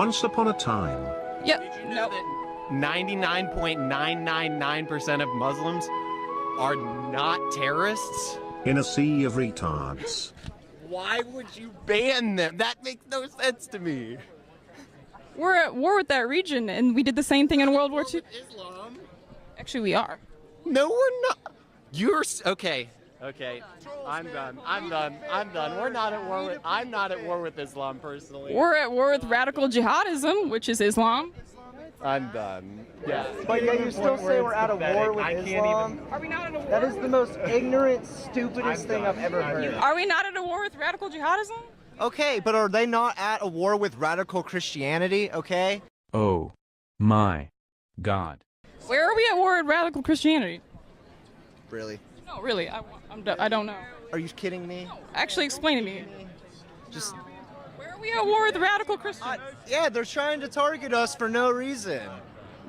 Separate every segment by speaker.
Speaker 1: Once upon a time.
Speaker 2: Yep.
Speaker 3: Did you know that 99.999% of Muslims are not terrorists?
Speaker 1: In a sea of retards.
Speaker 3: Why would you ban them? That makes no sense to me.
Speaker 2: We're at war with that region, and we did the same thing in World War II.
Speaker 3: Islam?
Speaker 2: Actually, we are.
Speaker 3: No, we're not. You're okay. Okay. I'm done. We're not at war with. I'm not at war with Islam personally.
Speaker 2: We're at war with radical jihadism, which is Islam.
Speaker 3: I'm done. Yeah.
Speaker 4: But yet you still say we're at a war with Islam?
Speaker 2: Are we not at a war?
Speaker 4: That is the most ignorant, stupidest thing I've ever heard.
Speaker 2: Are we not at a war with radical jihadism?
Speaker 4: Okay, but are they not at a war with radical Christianity, okay?
Speaker 5: Oh my God.
Speaker 2: Where are we at war with radical Christianity?
Speaker 4: Really?
Speaker 2: No, really, I don't know.
Speaker 4: Are you kidding me?
Speaker 2: Actually, explain to me.
Speaker 4: Just...
Speaker 2: Where are we at war with radical Christians?
Speaker 4: Yeah, they're trying to target us for no reason.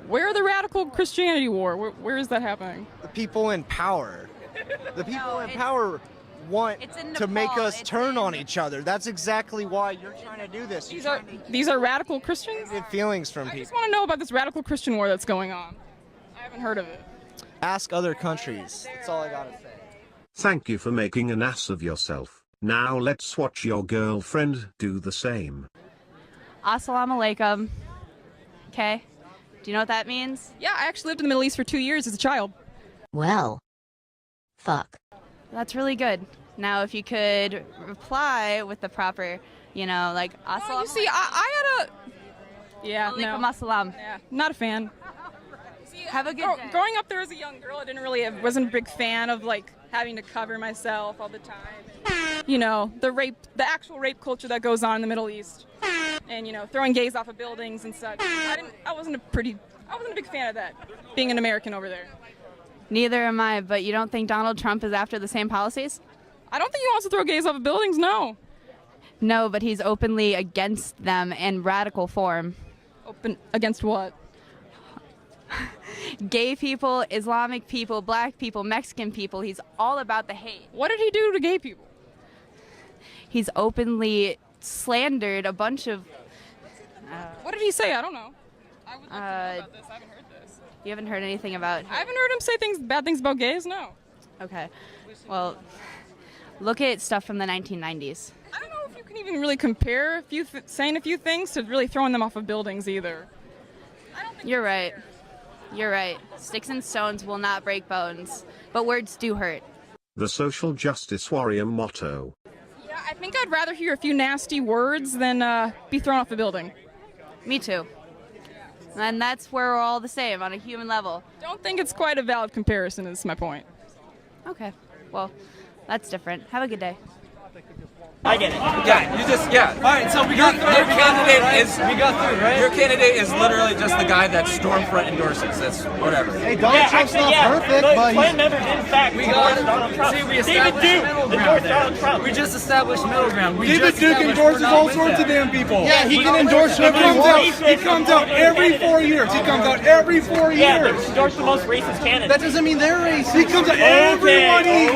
Speaker 2: Where are the radical Christianity war? Where is that happening?
Speaker 4: The people in power. The people in power want to make us turn on each other. That's exactly why you're trying to do this.
Speaker 2: These are radical Christians?
Speaker 4: Get feelings from
Speaker 2: I
Speaker 4: people.
Speaker 2: just want to know about this radical Christian war that's going on. I haven't heard of it.
Speaker 4: Ask other countries. That's all I gotta say.
Speaker 1: Thank you for making an ass of yourself. Now let's watch your girlfriend do the same.
Speaker 6: Assalamu alaikum. Okay. Do you know what that means?
Speaker 2: Yeah, I actually lived in the Middle East for 2 years as a child.
Speaker 7: Well, fuck.
Speaker 6: That's really good. Now, if you could reply with the proper, like assalamu
Speaker 2: You see, I had a... Yeah, no.
Speaker 6: alaikum assalam.
Speaker 2: Yeah, not a fan.
Speaker 6: Have a good day.
Speaker 2: Growing up there as a young girl, I wasn't a big fan of having to cover myself all the time. The actual rape culture that goes on in the Middle East, and throwing gays off of buildings and such. I wasn't a big fan of that. Being an American over there.
Speaker 6: Neither am I, but you don't think Donald Trump is after the same policies?
Speaker 2: I don't think he wants to throw gays off of buildings. No.
Speaker 6: No, but he's openly against them in radical form.
Speaker 2: Open against what?
Speaker 6: Gay people, Islamic people, black people, Mexican people. He's all about the hate.
Speaker 2: What did he do to gay people?
Speaker 6: He's openly slandered a bunch of...
Speaker 2: what did he say? I don't know. I would like to know about this. I haven't heard this.
Speaker 6: You haven't heard anything about...
Speaker 2: I haven't heard him say bad things about gays, no.
Speaker 6: Okay. Well, look at stuff from the 1990s.
Speaker 2: I don't know if you can even really compare saying a few things to really throwing them off of buildings either.
Speaker 6: You're right. You're right. Sticks and stones will not break bones, but words do hurt.
Speaker 1: The social justice warrior motto.
Speaker 2: Yeah, I think I'd rather hear a few nasty words than be thrown off a building.
Speaker 6: Me too. And that's where we're all the same on a human level.
Speaker 2: Don't think it's quite a valid comparison, is my point.
Speaker 6: Okay. Well, that's different. Have a good day.
Speaker 8: I get it.
Speaker 9: Yeah. All right, so we got through. Your candidate is literally just the guy that Stormfront endorses. That's whatever.
Speaker 4: Hey, Donald Trump's not perfect, but
Speaker 8: Clinton never did, in fact, endorse Donald Trump. David Duke endorsed Donald Trump.
Speaker 9: We just established middle ground.
Speaker 10: David Duke endorses all sorts of damn people.
Speaker 4: yeah, he can endorse whoever he wants.
Speaker 10: He comes out every 4 years. He comes out every 4 years.
Speaker 8: Yeah, but endorse the most racist candidate.
Speaker 4: That doesn't mean they're racist.
Speaker 10: He comes out everybody.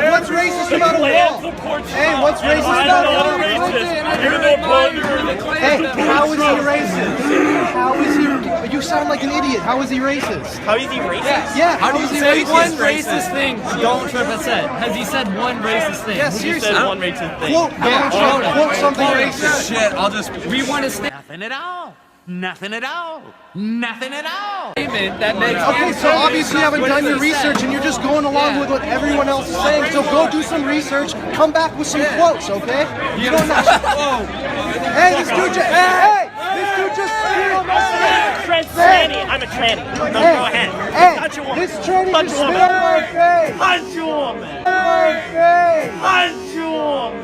Speaker 4: What's racist about a wall? Hey, what's racist about a wall?
Speaker 8: You're the
Speaker 4: Hey, how is he racist? How is he? You sound like an idiot. How is he racist?
Speaker 8: How is he racist?
Speaker 4: Yeah,
Speaker 9: How do you
Speaker 4: is he
Speaker 9: say
Speaker 4: racist?
Speaker 9: one racist thing Donald Trump has said? Has he said one racist thing?
Speaker 4: Yeah,
Speaker 8: He
Speaker 4: seriously.
Speaker 8: said one racist thing.
Speaker 4: Quote Donald Trump. Quote something racist.
Speaker 9: Shit, we want to stay. Nothing at all. Nothing at all. Nothing at all. That makes
Speaker 4: Okay, so obviously you haven't done your research and you're just going along with what everyone else is saying. So go do some research, come back with some quotes, okay? You don't know. Hey, this dude just spit on my face.
Speaker 8: I'm a tranny. No, go ahead.
Speaker 4: Hey,
Speaker 8: Punch a woman.
Speaker 4: this tranny
Speaker 8: Punch
Speaker 4: just
Speaker 8: a
Speaker 4: spit
Speaker 8: woman.
Speaker 4: on my face.
Speaker 8: Punch a woman.
Speaker 4: My face.
Speaker 8: Punch a woman.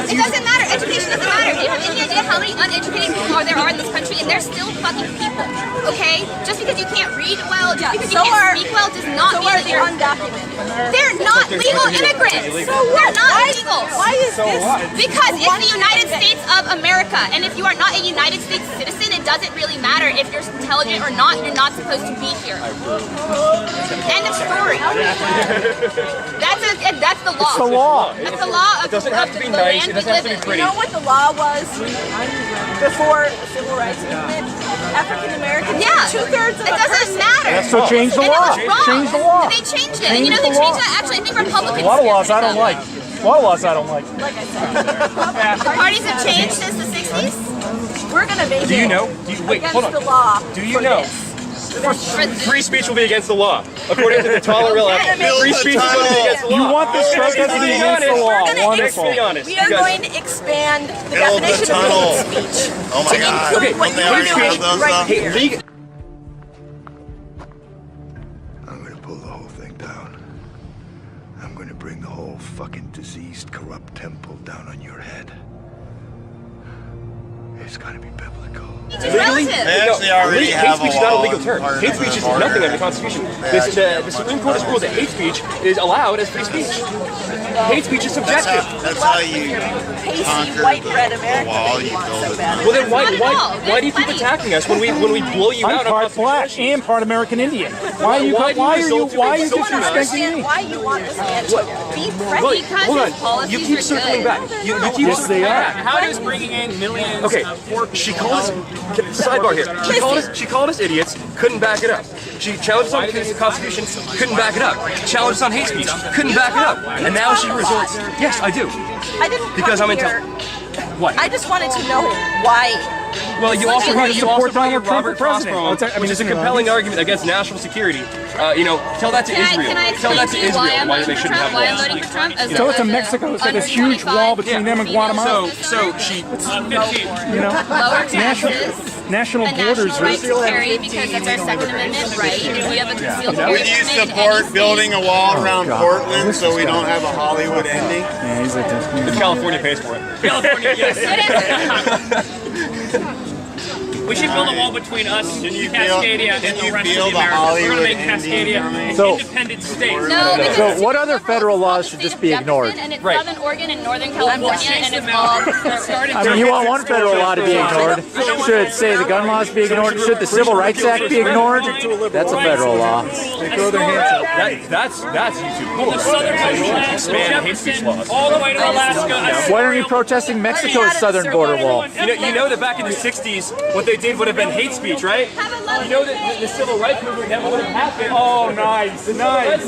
Speaker 11: It doesn't matter. Education doesn't matter. Do you have any idea how many uneducated people there are in this country? And they're still fucking people, okay? Just because you can't read well, just because you can't speak well does not mean that you're undocumented. They're not not legal immigrants. We're not illegal.
Speaker 8: Why is this?
Speaker 11: Because it's the United States of America, and if you are not a United States citizen, it doesn't really matter if you're intelligent or not. You're not supposed to be here. End of story. That's the law.
Speaker 8: It's the law.
Speaker 11: That's the law.
Speaker 8: It doesn't have to be nice. It doesn't have to be pretty.
Speaker 12: You know what the law was before the Civil Rights Movement? African Americans.
Speaker 11: Yeah.
Speaker 12: 2/3 of
Speaker 11: it doesn't matter.
Speaker 10: That's what changed the law.
Speaker 11: And it was wrong.
Speaker 10: Change the law.
Speaker 11: They changed it. And you know who changed that? Actually, I think Republicans.
Speaker 10: A lot of laws I don't like. A lot of laws I don't like.
Speaker 12: Like I said,
Speaker 11: Parties have changed since the 60s.
Speaker 12: we're going to make
Speaker 8: Do you
Speaker 12: it
Speaker 8: know? Wait,
Speaker 12: against
Speaker 8: hold on.
Speaker 12: the law.
Speaker 8: Do you know? Free speech will be against the law. According to the Tolerable Act, free speech is going to be against the law.
Speaker 10: You want this protest to be against the law. Wonderful.
Speaker 12: We are going to expand the definition of hate speech
Speaker 13: Oh my
Speaker 12: to
Speaker 13: God.
Speaker 12: include what you're doing right here.
Speaker 13: I'm gonna pull the whole thing down. I'm gonna bring the whole fucking diseased, corrupt temple down on your head. It's gotta be biblical.
Speaker 8: Legally? Hate speech is not a legal term. Hate speech is nothing under the Constitution. The Supreme Court has ruled that hate speech is allowed as free speech. Hate speech is subjective.
Speaker 13: That's how you
Speaker 12: Pasty white bread America that you want so bad.
Speaker 8: Well then why do you keep attacking us when we blow you out
Speaker 10: I'm
Speaker 8: on
Speaker 10: part black and part American Indian. Why are you disrespecting me?
Speaker 12: Why you want this man to be
Speaker 8: Well,
Speaker 12: president?
Speaker 8: hold on. You keep circling back. You keep
Speaker 10: Yes, they
Speaker 8: circling
Speaker 10: are.
Speaker 8: back.
Speaker 3: How does bringing in millions
Speaker 8: Okay,
Speaker 3: of poor
Speaker 8: she called us. Sidebar here. She called us idiots. Couldn't back it up. She challenged us on the Constitution. Couldn't back it up. Challenged us on hate speech. Couldn't back it up. And now she resorts. Yes, I do.
Speaker 12: I didn't
Speaker 8: Because I'm
Speaker 12: here.
Speaker 8: What?
Speaker 12: I just wanted to know why.
Speaker 8: Well, you also brought Robert Crossbone,
Speaker 10: I mean,
Speaker 8: which is a compelling argument against national security. Tell that to Israel. Tell that to Israel why they shouldn't have
Speaker 11: why I'm
Speaker 8: laws.
Speaker 11: voting for Trump. As
Speaker 10: Tell it to Mexico. It's got this huge wall between them and Guatemala.
Speaker 8: So she,
Speaker 10: You know,
Speaker 11: lower taxes.
Speaker 10: national
Speaker 11: A
Speaker 10: borders.
Speaker 11: national right to carry because that's our Second Amendment right. If we have a concealed carry
Speaker 13: Would you
Speaker 11: permit in any
Speaker 13: support
Speaker 11: state-
Speaker 13: building a wall around Portland so we don't have a Hollywood ending?
Speaker 10: Yeah, he's like this.
Speaker 8: if California pays for it.
Speaker 3: California, yes. We should build a wall between us, Cascadia, and the rest of the Americas. We're going to make Cascadia an independent state.
Speaker 11: No, because
Speaker 4: So what other federal laws should just be ignored?
Speaker 11: and it's
Speaker 8: Right.
Speaker 11: Southern Oregon and Northern California, and it's all.
Speaker 4: I mean, you want one federal law to be ignored. Should, say, the gun laws be ignored? Should the Civil Rights Act be ignored? That's a federal law.
Speaker 8: That's YouTube. Cool.
Speaker 3: The southern border
Speaker 8: Expand hate speech laws.
Speaker 3: all the way to Alaska.
Speaker 4: Why aren't you protesting Mexico's southern border wall?
Speaker 8: You know that back in the 60s, what they did would have been hate speech, right? You know that the civil rights movement never would have happened.
Speaker 10: Oh, nice, nice.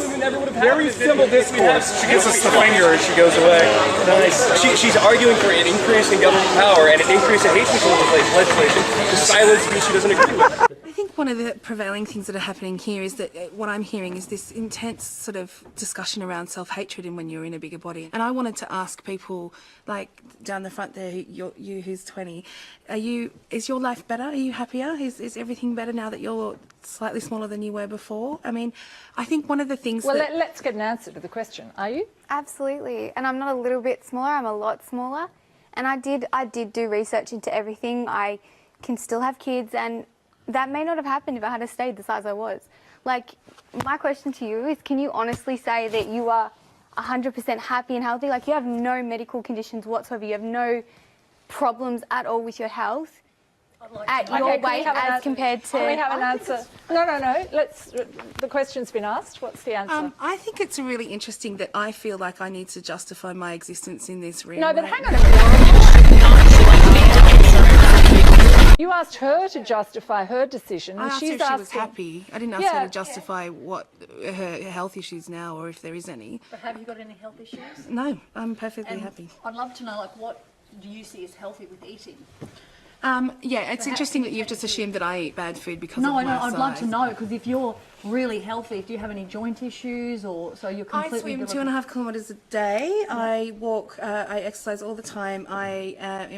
Speaker 10: Very civil discourse. She gives us the finger and she goes away. Nice.
Speaker 8: She's arguing for an increase in government power and an increase in hate speech legislation to silence speech she doesn't agree with.
Speaker 14: I think one of the prevailing things that are happening here is that what I'm hearing is this intense sort of discussion around self-hatred and when you're in a bigger body. And I wanted to ask people, like down the front there, you who's 20, is your life better? Are you happier? Is everything better now that you're slightly smaller than you were before? I mean, I think one of the things
Speaker 15: let's get an answer to the question. Are you?
Speaker 16: Absolutely. And I'm not a little bit smaller, I'm a lot smaller. And I did do research into everything. I can still have kids, and that may not have happened if I had stayed the size I was. Like, my question to you is, can you honestly say that you are 100% happy and healthy? Like, you have no medical conditions whatsoever, you have no problems at all with your health at your weight as compared to...
Speaker 15: Can we have an answer? No. The question's been asked. What's the answer?
Speaker 14: I think it's really interesting that I feel like I need to justify my existence in this room.
Speaker 15: No, but hang on a minute. You asked her to justify her decision.
Speaker 14: I
Speaker 15: And
Speaker 14: asked
Speaker 15: she's
Speaker 14: her if she
Speaker 15: asking...
Speaker 14: was happy. I didn't ask her to justify what her health issues now, or if there is any.
Speaker 17: But have you got any health issues?
Speaker 14: No, I'm perfectly happy.
Speaker 17: I'd love to know, like, what do you see as healthy with eating?
Speaker 14: Yeah, it's interesting that you've just assumed that I eat bad food because
Speaker 17: No,
Speaker 14: of my
Speaker 17: I'd love to
Speaker 14: size.
Speaker 17: know, because if you're really healthy, do you have any joint issues, or so you're completely...
Speaker 14: I swim 2.5 kilometres a day. I walk, I exercise all the time. I am,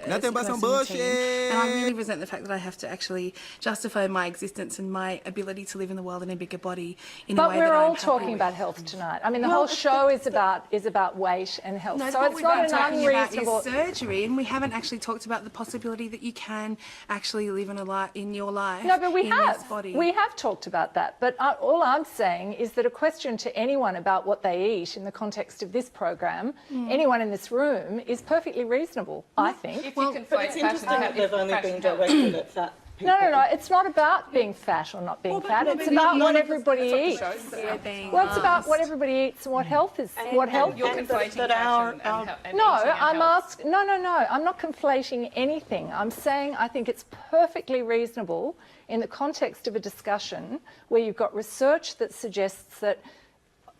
Speaker 13: Nothing but some bullshit.
Speaker 14: And I really resent the fact that I have to actually justify my existence and my ability to live in the world in a bigger body in a way that I'm
Speaker 15: But we're all
Speaker 14: happy
Speaker 15: talking
Speaker 14: with.
Speaker 15: about health tonight. I mean, the whole show is about weight and health.
Speaker 14: No,
Speaker 15: So
Speaker 14: what
Speaker 15: it's
Speaker 14: we're
Speaker 15: not an
Speaker 14: talking about
Speaker 15: unreasonable...
Speaker 14: is surgery, and we haven't actually talked about the possibility that you can actually live in your life
Speaker 15: No, but we
Speaker 14: in
Speaker 15: have.
Speaker 14: this body.
Speaker 15: We have talked about that. that. But all I'm saying is that a question to anyone about what they eat in the context of this program, anyone in this room, is perfectly reasonable, I think.
Speaker 12: But it's interesting that they've only been directed at fat people.
Speaker 15: No, it's not about being fat or not being fat. It's about what everybody eats. Well, it's about what everybody eats and what health is. What health
Speaker 12: you're conflating
Speaker 15: I'm not conflating anything. I'm saying I think it's perfectly reasonable in the context of a discussion where you've got research that suggests that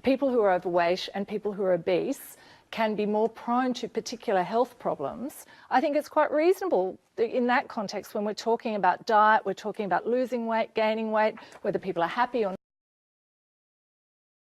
Speaker 15: people who are overweight and people who are obese can be more prone to particular health problems. I think it's quite reasonable in that context when we're talking about diet, we're talking about losing weight, gaining weight, whether people are happy or